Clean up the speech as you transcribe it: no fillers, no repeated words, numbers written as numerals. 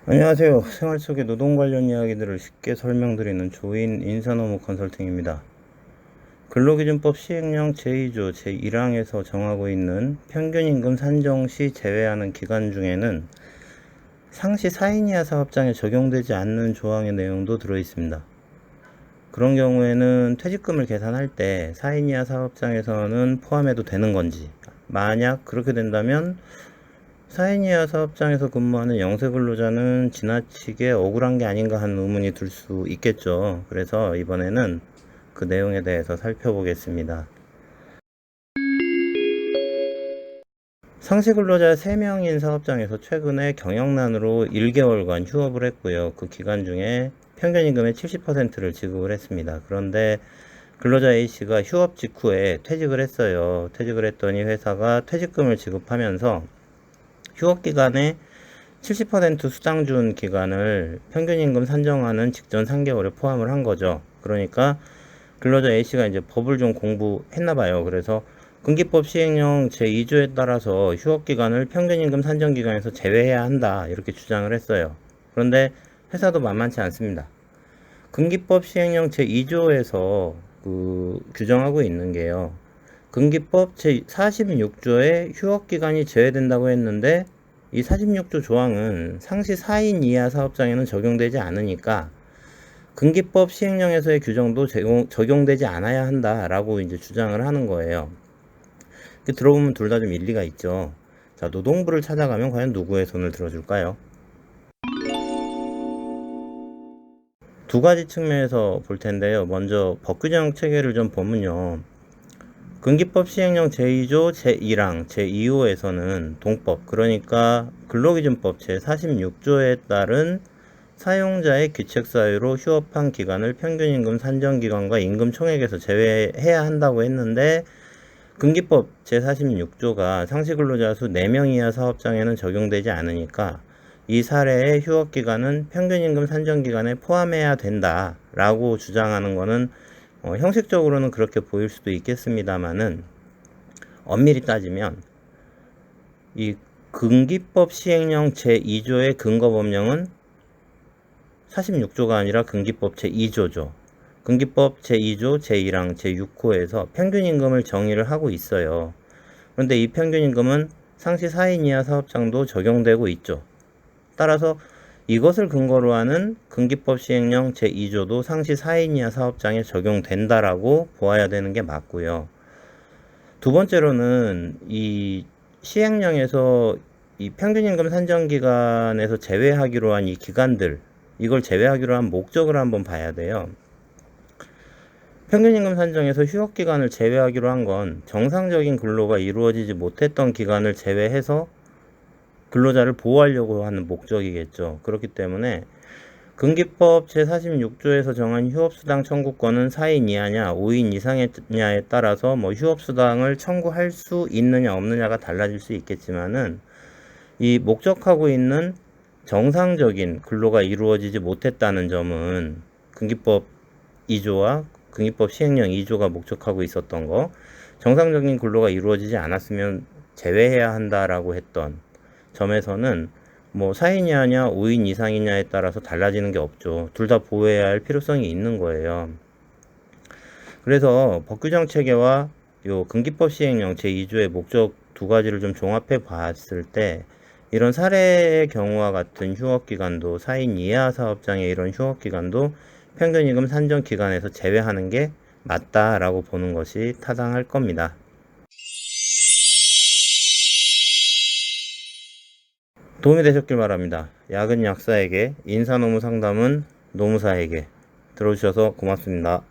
안녕하세요. 생활 속의 노동 관련 이야기들을 쉽게 설명드리는 조인 인사노무 컨설팅입니다. 근로기준법 시행령 제2조 제1항에서 정하고 있는 평균임금 산정 시 제외하는 기간 중에는 상시 4인 이하 사업장에 적용되지 않는 조항의 내용도 들어있습니다. 그런 경우에는 퇴직금을 계산할 때 4인 이하 사업장에서는 포함해도 되는 건지, 만약 그렇게 된다면 4인 이하 사업장에서 근무하는 영세 근로자는 지나치게 억울한 게 아닌가 하는 의문이 들 수 있겠죠. 그래서 이번에는 그 내용에 대해서 살펴보겠습니다. 상시 근로자 3명인 사업장에서 최근에 경영난으로 1개월간 휴업을 했고요. 그 기간 중에 평균임금의 70%를 지급을 했습니다. 그런데 근로자 A씨가 휴업 직후에 퇴직을 했어요. 퇴직을 했더니 회사가 퇴직금을 지급하면서 휴업 기간에 70% 수당 준 기간을 평균임금 산정하는 직전 3개월에 포함을 한 거죠. 그러니까 근로자 A씨가 이제 법을 좀 공부했나 봐요. 그래서 근기법 시행령 제2조에 따라서 휴업 기간을 평균임금 산정 기간에서 제외해야 한다. 이렇게 주장을 했어요. 그런데 회사도 만만치 않습니다. 근기법 시행령 제2조에서 규정하고 있는 게요. 근기법 제46조에 휴업 기간이 제외된다고 했는데 이 46조 조항은 상시 4인 이하 사업장에는 적용되지 않으니까 근기법 시행령에서의 규정도 적용되지 않아야 한다라고 이제 주장을 하는 거예요. 들어보면 둘 다 좀 일리가 있죠. 자, 노동부를 찾아가면 과연 누구의 손을 들어줄까요? 두 가지 측면에서 볼 텐데요. 먼저 법규정 체계를 좀 보면요. 근기법 시행령 제2조 제1항 제2호에서는 동법, 그러니까 근로기준법 제46조에 따른 사용자의 귀책 사유로 휴업한 기간을 평균임금 산정기간과 임금 총액에서 제외해야 한다고 했는데 근기법 제46조가 상시근로자 수 4명 이하 사업장에는 적용되지 않으니까 이 사례의 휴업기간은 평균임금 산정기간에 포함해야 된다라고 주장하는 것은 형식적으로는 그렇게 보일 수도 있겠습니다만은 엄밀히 따지면 이 근기법 시행령 제2조의 근거법령은 46조가 아니라 근기법 제2조죠. 근기법 제2조 제1항 제6호에서 평균임금을 정의를 하고 있어요. 그런데 이 평균임금은 상시 4인 이하 사업장도 적용되고 있죠. 따라서 이것을 근거로 하는 근기법 시행령 제2조도 상시 4인 이하 사업장에 적용된다라고 보아야 되는 게 맞고요. 두 번째로는 이 시행령에서 이 평균임금 산정기간에서 제외하기로 한 이 기간들, 이걸 제외하기로 한 목적을 한번 봐야 돼요. 평균임금 산정에서 휴업기간을 제외하기로 한 건 정상적인 근로가 이루어지지 못했던 기간을 제외해서 근로자를 보호하려고 하는 목적이겠죠. 그렇기 때문에 근기법 제46조에서 정한 휴업수당 청구권은 4인 이하냐 5인 이상이냐에 따라서 휴업수당을 청구할 수 있느냐 없느냐가 달라질 수 있겠지만은 이 목적하고 있는 정상적인 근로가 이루어지지 못했다는 점은 근기법 2조와 근기법 시행령 2조가 목적하고 있었던 거, 정상적인 근로가 이루어지지 않았으면 제외해야 한다라고 했던 점에서는 4인 이하냐 5인 이상이냐에 따라서 달라지는 게 없죠. 둘 다 보호해야 할 필요성이 있는 거예요. 그래서 법규정 체계와 요 근기법 시행령 제2조의 목적 두 가지를 좀 종합해 봤을 때 이런 사례의 경우와 같은 휴업기간도 4인 이하 사업장의 이런 휴업기간도 평균임금 산정 기간에서 제외하는 게 맞다라고 보는 것이 타당할 겁니다. 도움이 되셨길 바랍니다. 약은 약사에게, 인사노무 상담은 노무사에게. 들어주셔서 고맙습니다.